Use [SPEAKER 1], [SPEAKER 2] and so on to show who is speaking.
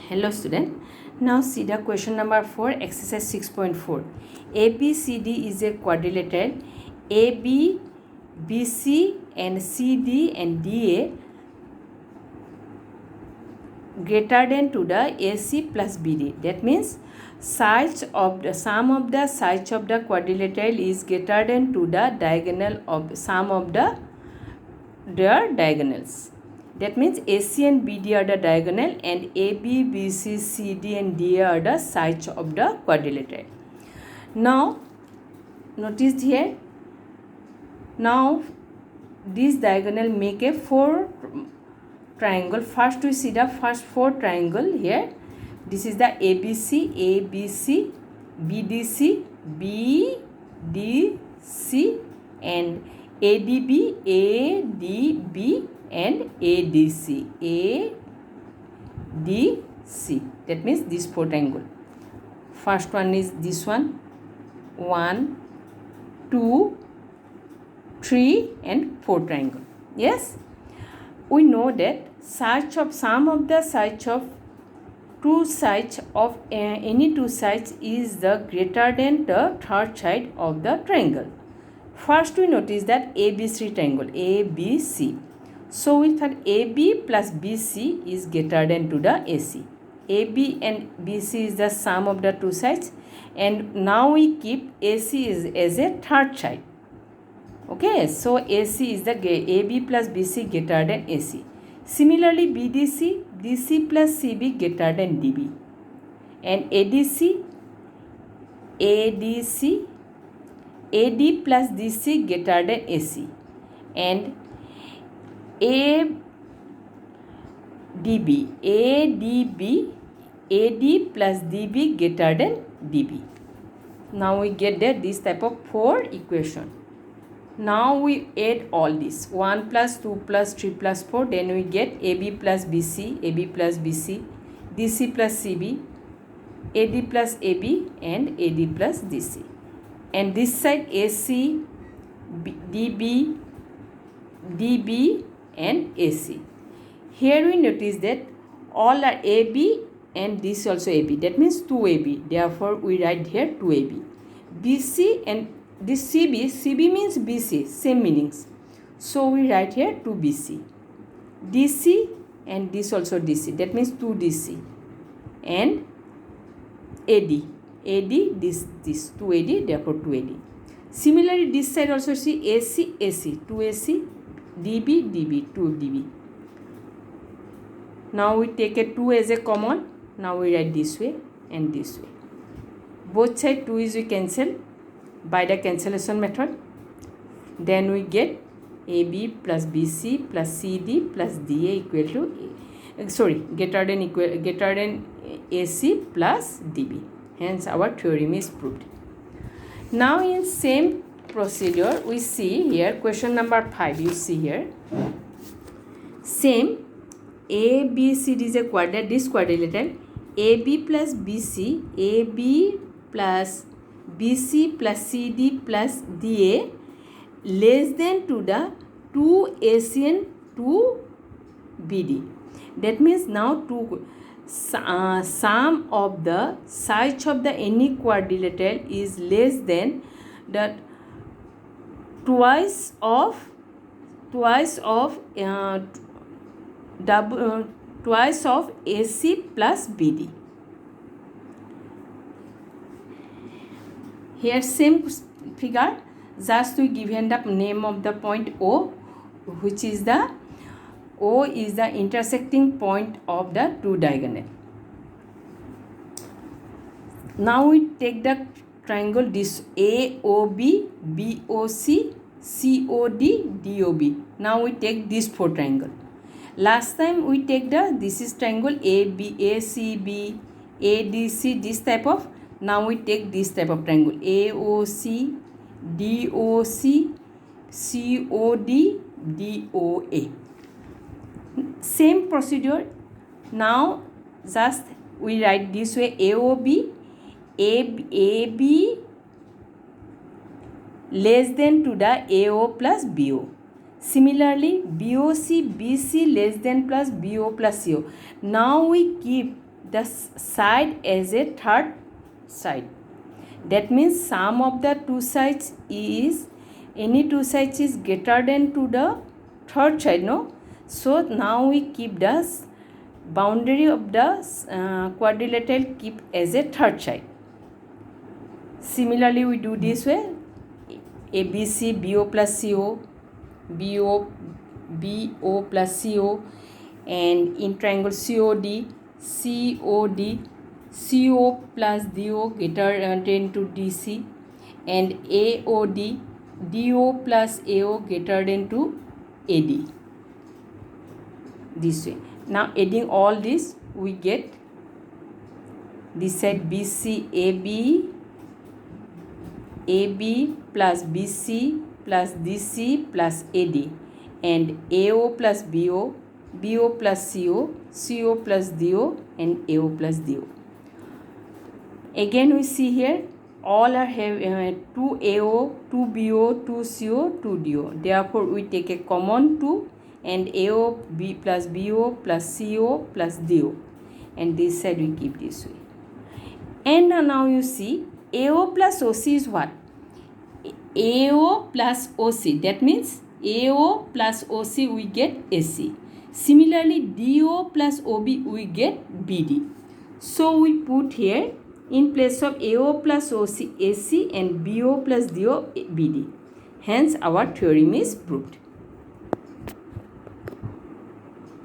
[SPEAKER 1] Hello student. Now see the question number 4, exercise 6.4. ABCD is a quadrilateral. AB, BC and CD and DA greater than to the AC plus BD. That means sum of the sides of the quadrilateral is greater than to the diagonal of sum of their diagonals. That means AC and BD are the diagonal and AB, BC, CD and DA are the sides of the quadrilateral. Now notice here, now this diagonal make a 4 triangle. First we see the first 4 triangle here. This is the ABC, ABC, BDC, BDC and ADB, ADB and ADC, ADC. That means this 4 triangle. First one is this one, 1, 2, 3 and 4 triangle. Yes, we know that sum of the sides of two sides of any two sides is the greater than the third side of the triangle. First we notice that ABC triangle, ABC. So we thought AB plus BC is greater than to the AC. AB and BC is the sum of the two sides, and now we keep AC as a third side. Okay, so AC is the AB plus BC greater than AC. Similarly, BDC, DC plus CB greater than DB, and ADC, ADC, AD plus DC greater than AC, and ADB, ADB, AD plus DB greater than DB. Now we get there this type of 4 equation. Now we add all this 1 plus 2 plus 3 plus 4, then we get AB plus BC, AB plus BC, DC plus CB, AD plus AB and AD plus DC. And this side AC, DB, DB and AC. Here we notice that all are AB and this also AB. That means 2AB. Therefore, we write here 2AB. BC and this CB, CB means BC, same meanings. So we write here 2BC. DC and this also DC. That means 2DC. And AD. AD, this 2AD, therefore 2AD. Similarly, this side also see AC, AC, 2AC, DB, DB, 2DB. Now we take a 2 as a common. Now we write this way and this way. Both side 2 is we cancel by the cancellation method. Then we get AB plus BC plus CD plus DA equal to greater than AC plus DB. Hence our theorem is proved. Now in same procedure we see here question number 5. You see here same ABCD is a quadrilateral. AB plus BC, AB plus BC plus CD plus DA less than to the 2 AC and 2 BD. That means now sum of the sides of the any quadrilateral is less than the twice of AC plus BD. Here same figure, just we given the name of the point O, which is the O is the intersecting point of the two diagonal. Now we take the triangle this AOB, BOC, COD, DOB. Now we take this 4 triangle. Last time we take this is triangle ACB, ADC, this type of. Now we take this type of triangle AOC, DOC, COD, DOA. Same procedure. Now just we write this way AOB, AB less than to the AO plus BO. Similarly, BOC, BC less than plus BO plus CO. Now we keep the side as a third side. That means sum of the two sides is, any two sides is greater than to the third side, no? So now we keep the boundary of the quadrilateral keep as a third side. Similarly, we do this way: ABC, BO plus CO, BO plus CO, and in triangle COD, CO plus DO greater than to DC, and AOD, DO plus AO greater than to AD. This way. Now adding all this, we get this side BC AB plus BC plus DC plus AD, and AO plus BO plus CO plus DO, and AO plus DO. Again we see here all are have 2 AO, 2 BO, 2 CO, 2 DO. Therefore we take a common 2, and AO B plus BO plus CO plus DO, and this side we keep this way. And now you see AO plus OC is what? AO plus OC, that means AO plus OC we get AC. Similarly, DO plus OB we get BD. So we put here in place of AO plus OC AC and BO plus DO BD. Hence our theorem is proved.